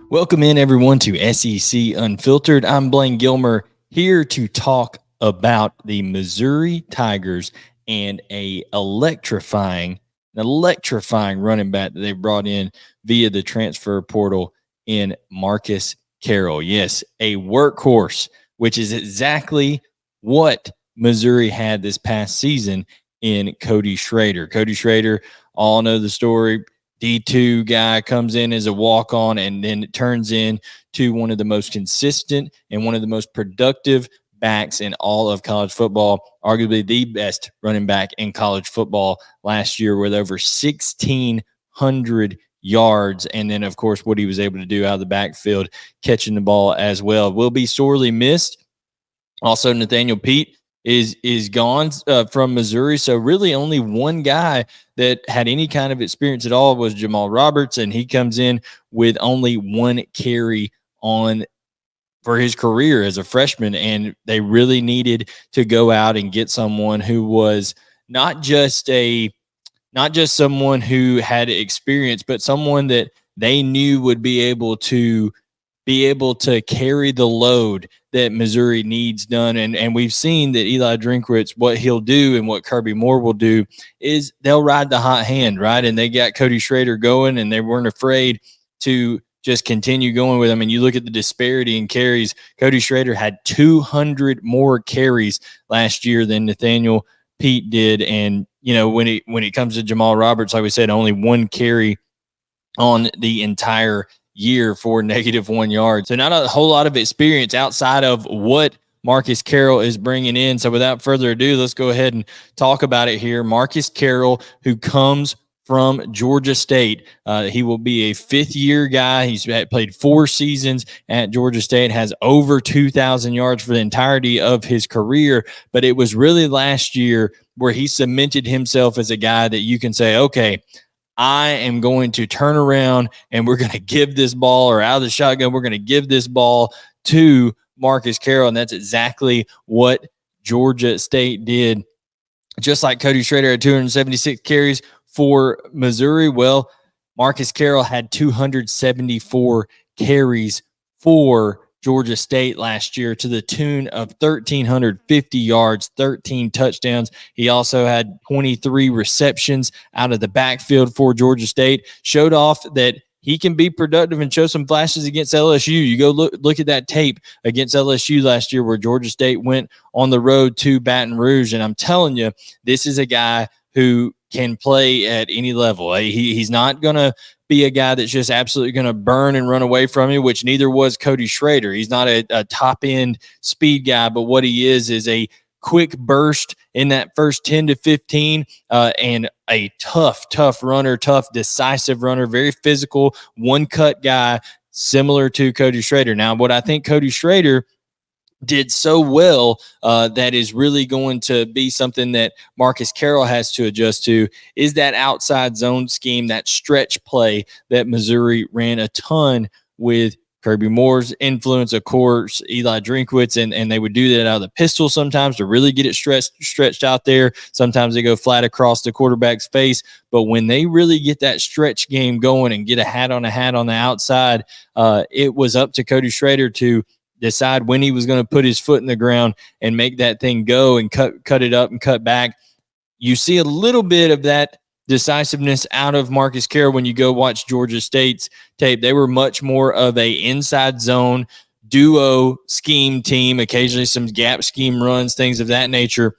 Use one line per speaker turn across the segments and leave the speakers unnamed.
Welcome in, everyone, to SEC Unfiltered. I'm Blayne Gilmer, here to talk about the Missouri Tigers and an electrifying running back that they brought in via the transfer portal in Marcus Carroll. Yes, a workhorse, which is exactly what Missouri had this past season in Cody Schrader. Cody Schrader, all know the story. D2 guy comes in as a walk-on, and then it turns into one of the most consistent and one of the most productive backs in all of college football, arguably the best running back in college football last year with over 1,600 yards. And then, of course, what he was able to do out of the backfield, catching the ball as well. Will be sorely missed. Also, Nathaniel Peat is gone from Missouri. So really only one guy that had any kind of experience at all was Jamal Roberts, and he comes in with only one carry on for his career as a freshman. And they really needed to go out and get someone who was not just someone who had experience, but someone that they knew would be able to carry the load that Missouri needs done. And we've seen that Eli Drinkwitz, what he'll do and what Kirby Moore will do is they'll ride the hot hand, right? And they got Cody Schrader going, and they weren't afraid to just continue going with him. And you look at the disparity in carries. Cody Schrader had 200 more carries last year than Nathaniel Peat did. And, you know, when it comes to Jamal Roberts, like we said, only one carry on the entire year for -1 yard. So not a whole lot of experience outside of what Marcus Carroll is bringing in. So without further ado, let's go ahead and talk about it here. Marcus Carroll, who comes from Georgia State. He will be a fifth-year guy. He's played 4 seasons at Georgia State, has over 2,000 yards for the entirety of his career. But it was really last year where he cemented himself as a guy that you can say, okay, I am going to turn around and we're going to give this ball, or out of the shotgun, we're going to give this ball to Marcus Carroll. And that's exactly what Georgia State did. Just like Cody Schrader had 276 carries for Missouri, well, Marcus Carroll had 274 carries for Georgia State last year to the tune of 1,350 yards, 13 touchdowns. He also had 23 receptions out of the backfield for Georgia State. Showed off that he can be productive and show some flashes against LSU. You go look at that tape against LSU last year where Georgia State went on the road to Baton Rouge. And I'm telling you, this is a guy who can play at any level. He's not going to be a guy that's just absolutely going to burn and run away from you, which neither was Cody Schrader. He's not a top-end speed guy, but what he is a quick burst in that first 10 to 15 and a tough runner, tough, decisive runner, very physical, one-cut guy, similar to Cody Schrader. Now, what I think Cody Schrader did so well that is really going to be something that Marcus Carroll has to adjust to is that outside zone scheme, that stretch play that Missouri ran a ton with Kirby Moore's influence, of course, Eli Drinkwitz, and they would do that out of the pistol sometimes to really get it stretched out there. Sometimes they go flat across the quarterback's face. But when they really get that stretch game going and get a hat on the outside, it was up to Cody Schrader to decide when he was going to put his foot in the ground and make that thing go and cut it up and cut back. You see a little bit of that decisiveness out of Marcus Carroll when you go watch Georgia State's tape. They were much more of a inside zone duo scheme team, occasionally some gap scheme runs, things of that nature.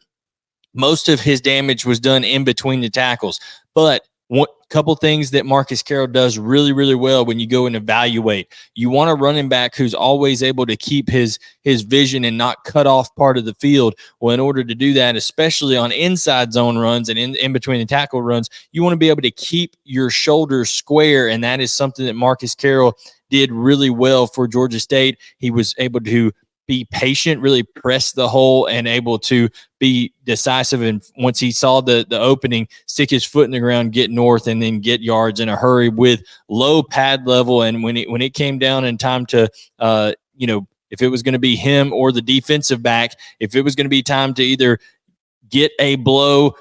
Most of his damage was done in between the tackles. But one couple things that Marcus Carroll does really, really well when you go and evaluate. You want a running back who's always able to keep his vision and not cut off part of the field. Well, in order to do that, especially on inside zone runs and in between the tackle runs, you want to be able to keep your shoulders square, and that is something that Marcus Carroll did really well for Georgia State. He was able to be patient, really press the hole, and able to be decisive. And once he saw the opening, stick his foot in the ground, get north, and then get yards in a hurry with low pad level. And when it came down in time to, if it was going to be him or the defensive back, if it was going to be time to either get a blow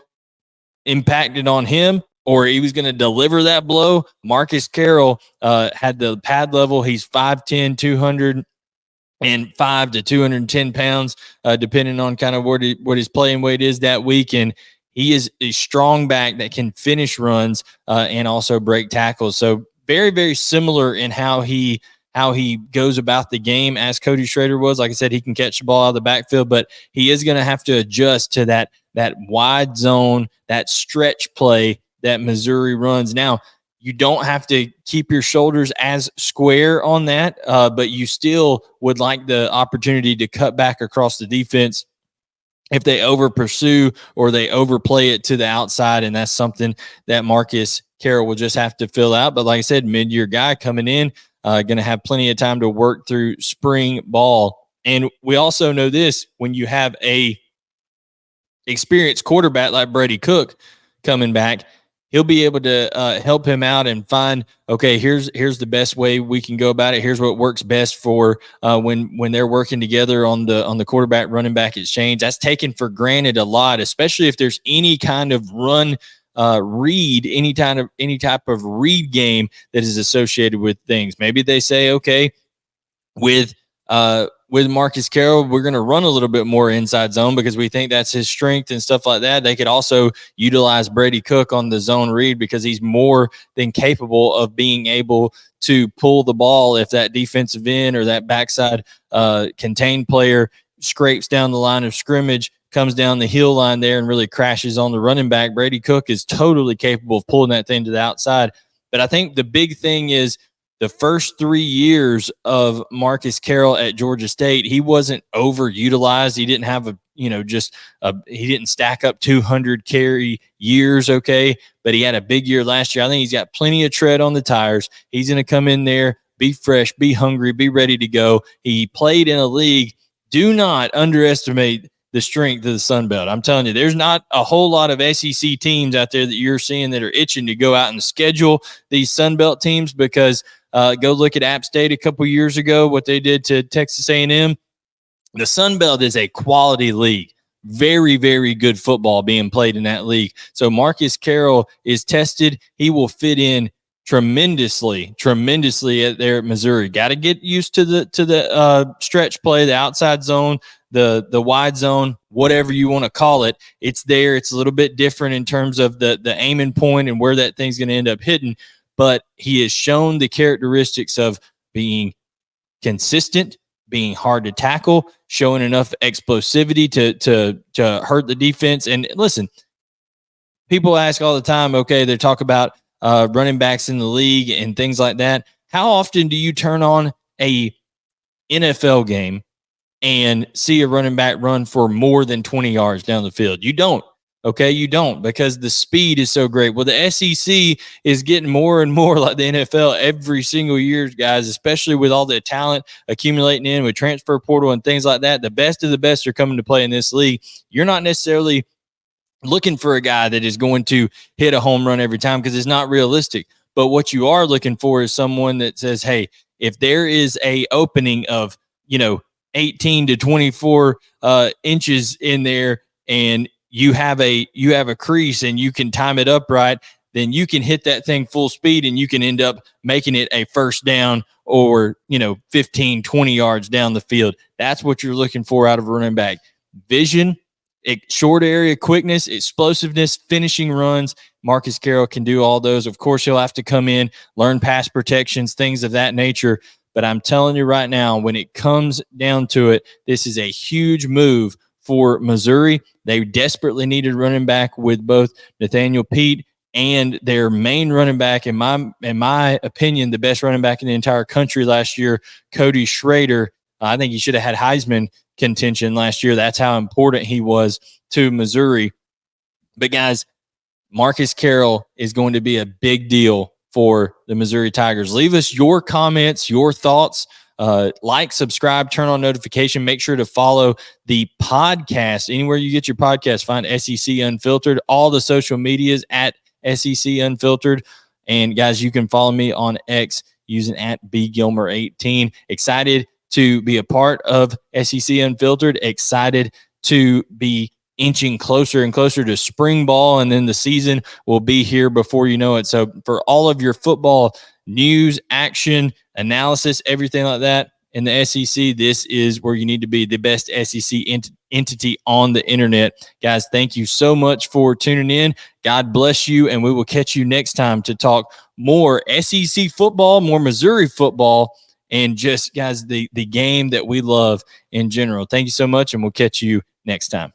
impacted on him or he was going to deliver that blow. Marcus Carroll had the pad level. He's 5'10", 205 to 210 pounds, depending on kind of what his playing weight is that week. And he is a strong back that can finish runs and also break tackles. So very, very similar in how he goes about the game as Cody Schrader was. Like I said, he can catch the ball out of the backfield, but he is going to have to adjust to that wide zone, that stretch play that Missouri runs. Now, you don't have to keep your shoulders as square on that, but you still would like the opportunity to cut back across the defense if they over pursue or they overplay it to the outside. And that's something that Marcus Carroll will just have to fill out. But like I said, mid-year guy coming in, going to have plenty of time to work through spring ball. And we also know this, when you have a experienced quarterback like Brady Cook coming back, he'll be able to help him out and find, okay, here's the best way we can go about it. Here's what works best for when they're working together on the quarterback running back exchange. That's taken for granted a lot, especially if there's any kind of run read, any type of read game that is associated with things. Maybe they say, okay, with Marcus Carroll, we're going to run a little bit more inside zone because we think that's his strength and stuff like that. They could also utilize Brady Cook on the zone read because he's more than capable of being able to pull the ball if that defensive end or that backside contained player scrapes down the line of scrimmage, comes down the heel line there and really crashes on the running back. Brady Cook is totally capable of pulling that thing to the outside. But I think the big thing is, the first 3 years of Marcus Carroll at Georgia State, he wasn't overutilized. He didn't have he didn't stack up 200 carry years. Okay. But he had a big year last year. I think he's got plenty of tread on the tires. He's going to come in there, be fresh, be hungry, be ready to go. He played in a league. Do not underestimate the strength of the Sun Belt. I'm telling you, there's not a whole lot of SEC teams out there that you're seeing that are itching to go out and schedule these Sun Belt teams, because go look at App State a couple years ago, what they did to Texas A&M. The Sun Belt is a quality league. Very, very good football being played in that league. So Marcus Carroll is tested. He will fit in tremendously there at Missouri. Got to get used to the stretch play, the outside zone, the wide zone, whatever you want to call it. It's there. It's a little bit different in terms of the aiming point and where that thing's going to end up hitting. But he has shown the characteristics of being consistent, being hard to tackle, showing enough explosivity to hurt the defense. And listen, people ask all the time, okay, they talk about running backs in the league and things like that. How often do you turn on a NFL game and see a running back run for more than 20 yards down the field? You don't. Okay, you don't, because the speed is so great. Well, the SEC is getting more and more like the NFL every single year, guys, especially with all the talent accumulating in with transfer portal and things like that. The best of the best are coming to play in this league. You're not necessarily looking for a guy that is going to hit a home run every time, because it's not realistic. But what you are looking for is someone that says, hey, if there is a opening of, 18 to 24 inches in there, and you have a crease and you can time it up right, then you can hit that thing full speed and you can end up making it a first down or, 15, 20 yards down the field. That's what you're looking for out of a running back. Vision, short area quickness, explosiveness, finishing runs. Marcus Carroll can do all those. Of course, he'll have to come in, learn pass protections, things of that nature. But I'm telling you right now, when it comes down to it, this is a huge move for Missouri. They desperately needed running back with both Nathaniel Peat and their main running back, in my opinion, the best running back in the entire country last year, Cody Schrader. I think he should have had Heisman contention last year. That's how important he was to Missouri. But guys, Marcus Carroll is going to be a big deal for the Missouri Tigers. Leave us your comments, your thoughts. Like, subscribe, turn on notification. Make sure to follow the podcast anywhere you get your podcast. Find SEC Unfiltered, all the social medias at SEC Unfiltered. And guys, you can follow me on X using at bgilmer18. Excited to be a part of SEC Unfiltered. Excited to be inching closer and closer to spring ball, and then the season will be here before you know it. So for all of your football news, action, analysis, everything like that in the SEC, this is where you need to be, the best SEC entity on the internet. Guys, thank you so much for tuning in. God bless you, and we will catch you next time to talk more SEC football, more Missouri football, and just, guys, the game that we love in general. Thank you so much, and we'll catch you next time.